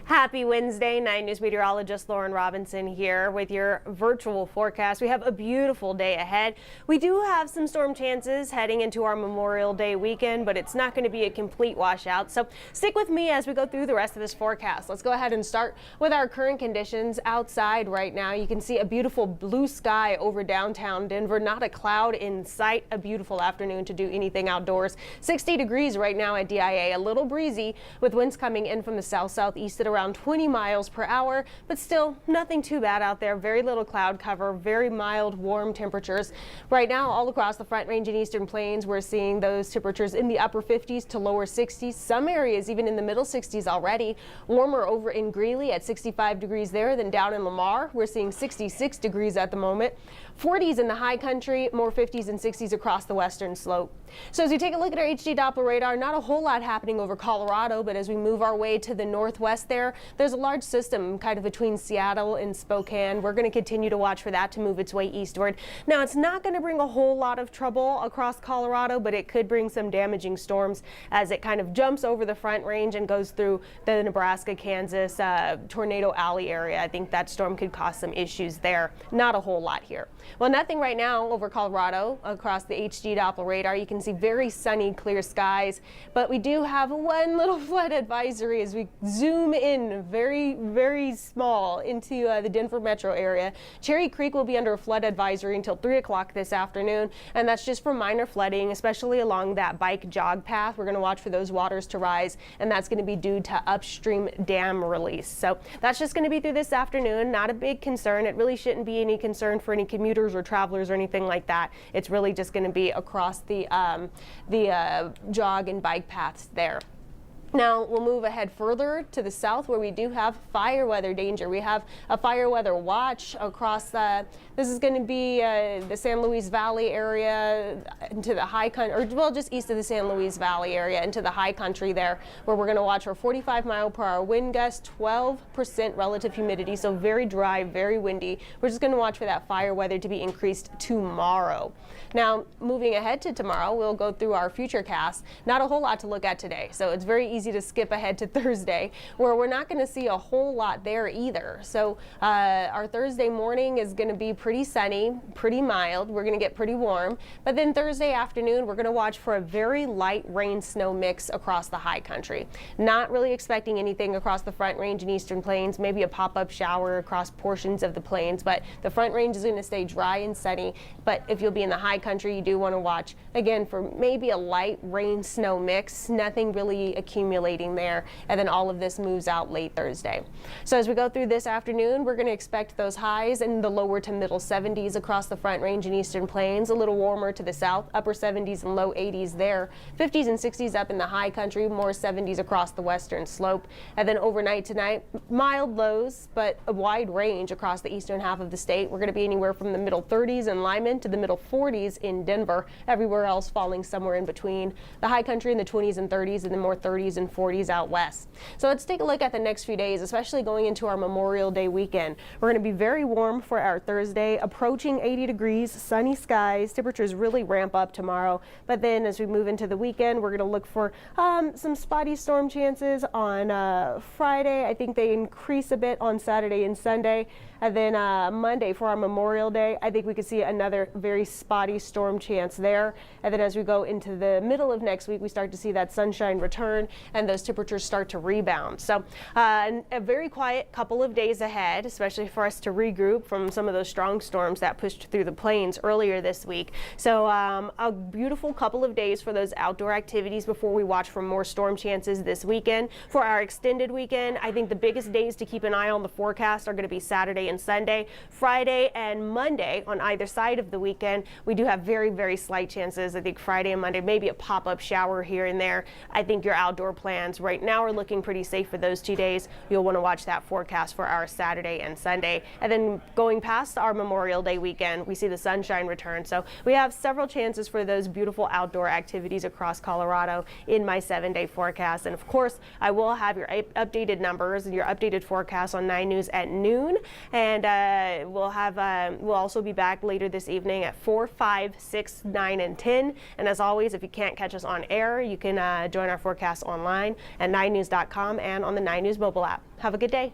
Happy Wednesday, 9 News meteorologist Lauren Robinson here with your virtual forecast. We have a beautiful day ahead. We do have some storm chances heading into our Memorial Day weekend, but it's not going to be a complete washout. So stick with me as we go through the rest of this forecast. Let's go ahead and start with our current conditions outside right now. You can see a beautiful blue sky over downtown Denver, not a cloud in sight. A beautiful afternoon to do anything outdoors. 60 degrees right now at DIA, a little breezy with winds coming in from the south-southeast at around 20 miles per hour, but still nothing too bad out there. Very little cloud cover, very mild, warm temperatures. Right now, all across the Front Range and Eastern Plains, we're seeing those temperatures in the upper 50s to lower 60s. Some areas even in the middle 60s already. Warmer over in Greeley at 65 degrees there than down in Lamar. We're seeing 66 degrees at the moment. 40s in the high country, more 50s and 60s across the western slope. So as we take a look at our HD Doppler radar, not a whole lot happening over Colorado, but as we move our way to the northwest there's a large system kind of between Seattle and Spokane. We're going to continue to watch for that to move its way eastward. Now, it's not going to bring a whole lot of trouble across Colorado, but it could bring some damaging storms as it kind of jumps over the Front Range and goes through the Nebraska, Kansas, Tornado Alley area. I think that storm could cause some issues there. Not a whole lot here. Well, nothing right now over Colorado across the HD Doppler radar. You can see very sunny, clear skies, but we do have one little flood advisory as we zoom in very, very small into the Denver metro area. Cherry Creek will be under a flood advisory until 3 o'clock this afternoon, and that's just for minor flooding, especially along that bike jog path. We're going to watch for those waters to rise, and that's going to be due to upstream dam release. So that's just going to be through this afternoon. Not a big concern. It really shouldn't be any concern for any commuters or travelers or anything like that. It's really just going to be across the jog and bike paths there. Now we'll move ahead further to the south where we do have fire weather danger. We have a fire weather watch across this is going to be the San Luis Valley area into the high country, or well, just east of the San Luis Valley area into the high country there, where we're going to watch for 45-mile-per-hour wind gusts, 12% relative humidity, so very dry, very windy. We're just going to watch for that fire weather to be increased tomorrow. Now, moving ahead to tomorrow, we'll go through our future cast. Not a whole lot to look at today, so it's very easy to skip ahead to Thursday, where we're not going to see a whole lot there either. So our Thursday morning is going to be pretty sunny, pretty mild. We're going to get pretty warm, but then Thursday afternoon we're going to watch for a very light rain snow mix across the high country. Not really expecting anything across the Front Range and Eastern Plains, maybe a pop-up shower across portions of the plains, but the Front Range is going to stay dry and sunny. But if you'll be in the high country, you do want to watch again for maybe a light rain snow mix. Nothing really accumulating there, and then all of this moves out late Thursday. So as we go through this afternoon, we're going to expect those highs in the lower to middle 70s across the Front Range and Eastern Plains, a little warmer to the south, upper 70s and low 80s there, 50s and 60s up in the high country, more 70s across the western slope. And then overnight tonight, mild lows, but a wide range across the eastern half of the state. We're going to be anywhere from the middle 30s in Lyman to the middle 40s in Denver. Everywhere else falling somewhere in between. The high country in the 20s and 30s, and the more 30s and 40s out west. So let's take a look at the next few days, especially going into our Memorial Day weekend. We're going to be very warm for our Thursday, approaching 80 degrees, sunny skies. Temperatures really ramp up tomorrow, but then as we move into the weekend, we're going to look for some spotty storm chances on Friday. I think they increase a bit on Saturday and Sunday. And then Monday for our Memorial Day, I think we could see another very spotty storm chance there. And then as we go into the middle of next week, we start to see that sunshine return and those temperatures start to rebound. So a very quiet couple of days ahead, especially for us to regroup from some of those strong storms that pushed through the plains earlier this week. So a beautiful couple of days for those outdoor activities before we watch for more storm chances this weekend. For our extended weekend, I think the biggest days to keep an eye on the forecast are going to be Saturday and Sunday. Friday and Monday on either side of the weekend, we do have very, very slight chances. I think Friday and Monday, maybe a pop-up shower here and there. I think your outdoor plans right now are looking pretty safe for those 2 days. You'll want to watch that forecast for our Saturday and Sunday. And then going past our Memorial Day weekend, we see the sunshine return. So we have several chances for those beautiful outdoor activities across Colorado in my 7-day forecast. And of course, I will have your updated numbers and your updated forecast on 9 News at noon. And we'll also be back later this evening at 4, 5, 6, 9, and 10. And as always, if you can't catch us on air, you can join our forecast online online at 9news.com and on the 9 News mobile app. Have a good day.